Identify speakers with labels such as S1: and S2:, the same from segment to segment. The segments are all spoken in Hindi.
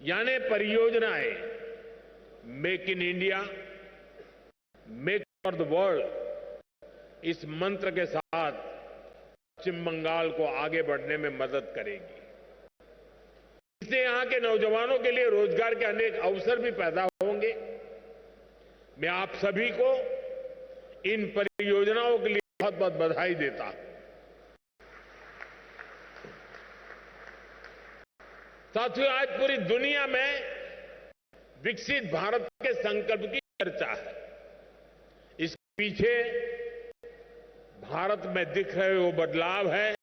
S1: यानी परियोजनाएं make in India, make for the world, इस मंत्र के साथ पश्चिम बंगाल को आगे बढ़ने में मदद करेगी। इससे यहां के नौजवानों के लिए रोजगार के अनेक अवसर भी पैदा होंगे। मैं आप सभी को इन परियोजनाओं के लिए बहुत बहुत बधाई देता हूं। साथियों, आज पूरी दुनिया में विकसित भारत के संकल्प की चर्चा है। इसके पीछे भारत में दिख रहे वो बदलाव है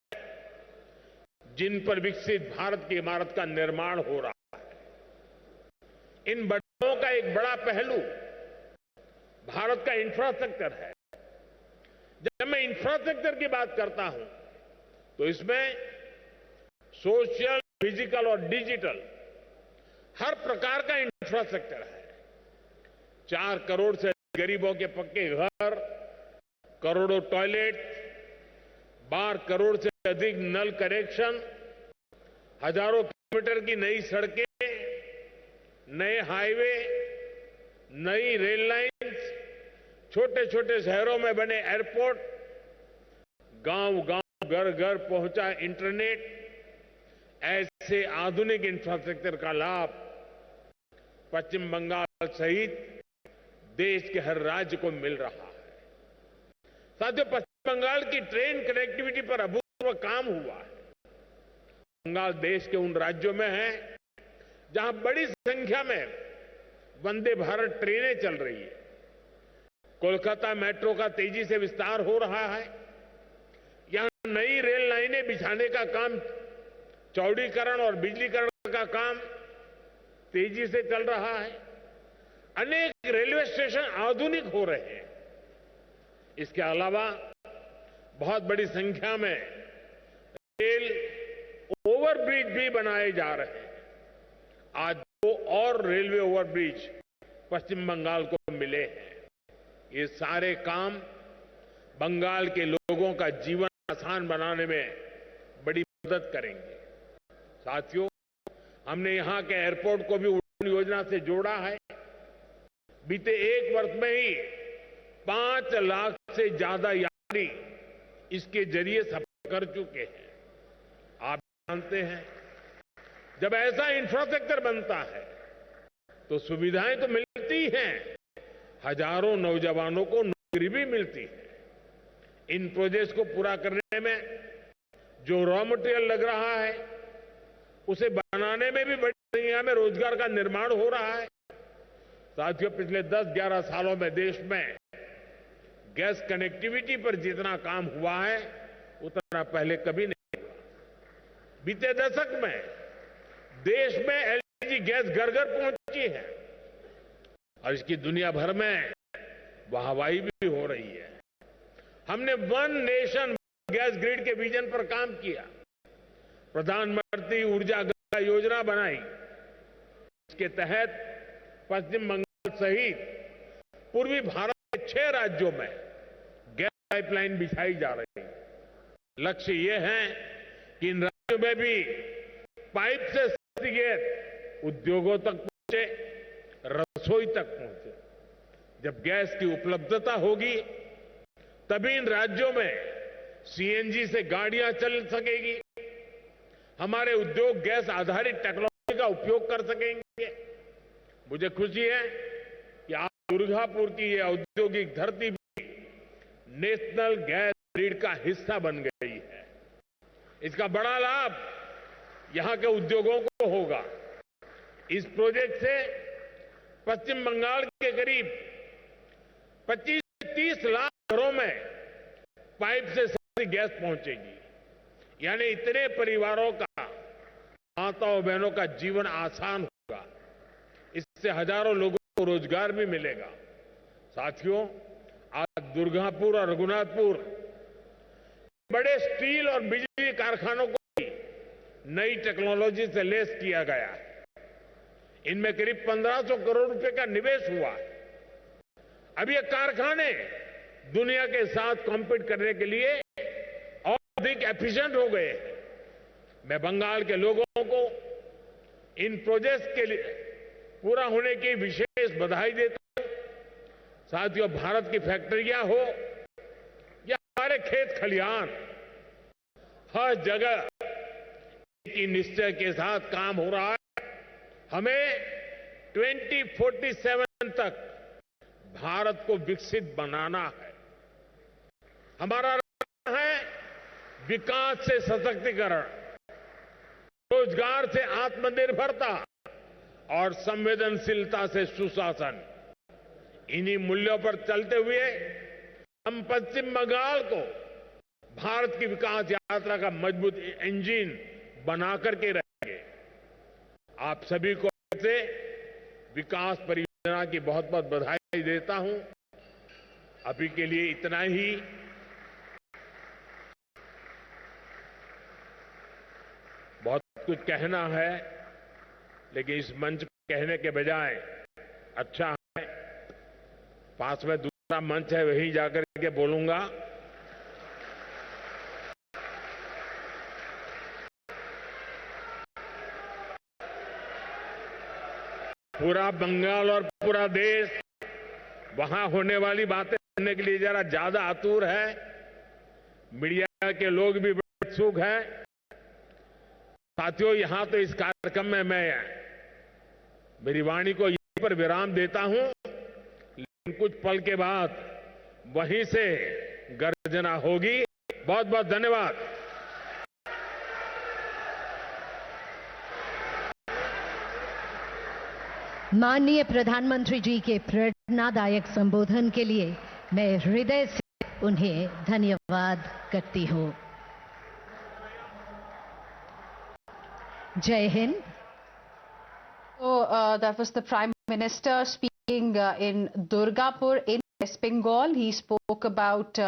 S1: जिन पर विकसित भारत की इमारत का निर्माण हो रहा है। इन बदलावों का एक बड़ा पहलू भारत का इंफ्रास्ट्रक्चर है। जब मैं इंफ्रास्ट्रक्चर की बात करता हूं तो इसमें सोशल, फिजिकल और डिजिटल हर प्रकार का इंफ्रास्ट्रक्चर है। 4 करोड़ से गरीबों के पक्के घर, करोड़ों टॉयलेट, 12 करोड़ से अधिक नल कनेक्शन, हजारों किलोमीटर की नई सड़कें, नए हाईवे, नई रेल लाइंस, छोटे छोटे शहरों में बने एयरपोर्ट, गांव-गांव, घर-घर पहुंचा इंटरनेट, ऐसे आधुनिक इंफ्रास्ट्रक्चर का लाभ पश्चिम बंगाल सहित देश के हर राज्य को मिल रहा है। साथियों, पश्चिम बंगाल की ट्रेन कनेक्टिविटी पर अभूतपूर्व काम हुआ है। बंगाल देश के उन राज्यों में है जहां बड़ी संख्या में वंदे भारत ट्रेनें चल रही है। कोलकाता मेट्रो का तेजी से विस्तार हो रहा है। यहां नई रेल लाइनें बिछाने का काम, चौड़ीकरण और बिजलीकरण का काम तेजी से चल रहा है। अनेक रेलवे स्टेशन आधुनिक हो रहे हैं। इसके अलावा बहुत बड़ी संख्या में रेल ओवरब्रिज भी बनाए जा रहे हैं। आज 2 और रेलवे ओवरब्रिज पश्चिम बंगाल को मिले हैं। ये सारे काम बंगाल के लोगों का जीवन आसान बनाने में बड़ी मदद करेंगे। साथियों, हमने यहां के एयरपोर्ट को भी उड़ान योजना से जोड़ा है। बीते 1 वर्ष में ही 5 लाख से ज्यादा यात्री इसके जरिए सफर कर चुके हैं। आप जानते हैं, जब ऐसा इंफ्रास्ट्रक्चर बनता है तो सुविधाएं तो मिलती हैं, हजारों नौजवानों को नौकरी भी मिलती है। इन प्रोजेक्ट्स को पूरा करने में जो रॉ मटेरियल लग रहा है उसे बनाने में भी बड़ी संख्या में रोजगार का निर्माण हो रहा है। साथियों, पिछले 10-11 सालों में देश में गैस कनेक्टिविटी पर जितना काम हुआ है उतना पहले कभी नहीं हुआ। बीते दशक में देश में एलपीजी गैस घर घर पहुंची है और इसकी दुनिया भर में वाहवाही भी हो रही है। हमने वन नेशन गैस ग्रिड के विजन पर काम किया। प्रधानमंत्री ऊर्जा गंगा योजना बनाई। इसके तहत पश्चिम बंगाल सहित पूर्वी भारत के 6 राज्यों में गैस पाइपलाइन बिछाई जा रही है। लक्ष्य ये है कि इन राज्यों में भी पाइप से सस्ती गैस उद्योगों तक पहुंचे, रसोई तक पहुंचे। जब गैस की उपलब्धता होगी तभी इन राज्यों में सीएनजी से गाड़ियां चल सकेगी। हमारे उद्योग गैस आधारित टेक्नोलॉजी का उपयोग कर सकेंगे। मुझे खुशी है कि आज दुर्गापुर की ये औद्योगिक धरती भी नेशनल गैस ग्रिड का हिस्सा बन गई है। इसका बड़ा लाभ यहां के उद्योगों को होगा। इस प्रोजेक्ट से पश्चिम बंगाल के करीब 25 से 30 लाख घरों में पाइप से सस्ती गैस पहुंचेगी। यानी इतने परिवारों का, माताओं बहनों का जीवन आसान होगा। इससे हजारों लोगों को रोजगार भी मिलेगा। साथियों, आज दुर्गापुर और रघुनाथपुर बड़े स्टील और बिजली कारखानों को भी नई टेक्नोलॉजी से लैस किया गया है। इनमें करीब 1500 करोड़ रुपए का निवेश हुआ है। अब ये कारखाने दुनिया के साथ कॉम्पीट करने के लिए और अधिक एफिशिएंट हो गए हैं। मैं बंगाल के लोगों को इन प्रोजेक्ट्स के लिए पूरा होने की विशेष बधाई देता हूं। साथियों, भारत की फैक्ट्रियां हो या हमारे खेत खलिहान, हर जगह की निश्चय के साथ काम हो रहा है। हमें 2047 तक भारत को विकसित बनाना है। हमारा रास्ता है विकास से सशक्तिकरण, रोजगार से आत्मनिर्भरता और संवेदनशीलता से सुशासन। इन्हीं मूल्यों पर चलते हुए हम पश्चिम बंगाल को भारत की विकास यात्रा का मजबूत इंजन बना करके रहेंगे। आप सभी को से विकास परियोजना की बहुत बहुत बधाई देता हूं। अभी के लिए इतना ही। बहुत कुछ कहना है, लेकिन इस मंच पर कहने के बजाय अच्छा है पास में दूसरा मंच है, वहीं जाकर के बोलूंगा। पूरा बंगाल और पूरा देश वहां होने वाली बातें सुनने के लिए जरा ज्यादा आतुर है। मीडिया के लोग भी बड़े उत्सुक हैं। साथियों, यहां तो इस कार्यक्रम में मैं मेरी वाणी को यहीं पर विराम देता हूं, लेकिन कुछ पल के बाद वहीं से गर्जना होगी। बहुत बहुत धन्यवाद।
S2: माननीय प्रधानमंत्री जी के प्रेरणादायक संबोधन के लिए मैं हृदय से उन्हें धन्यवाद करती हूं। जय Hind.
S3: So that was the Prime Minister speaking in Durgapur in West Bengal. He spoke about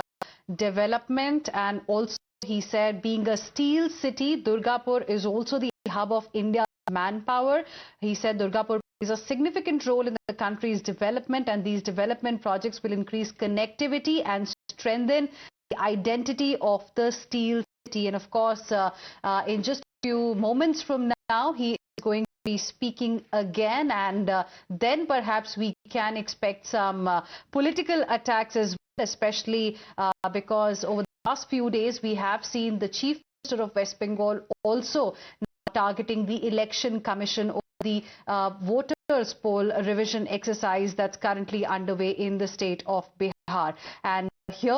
S3: development, and also he said being a steel city, Durgapur is also the hub of India's manpower. He said Durgapur plays a significant role in the country's development, and these development projects will increase connectivity and strengthen the identity of the steel city. And of course, in just a few moments from now, he is going to be speaking again, and then perhaps we can expect some political attacks as well, especially because over the last few days we have seen the Chief Minister of West Bengal also targeting the Election Commission over the voters poll revision exercise that's currently underway in the state of Bihar. And here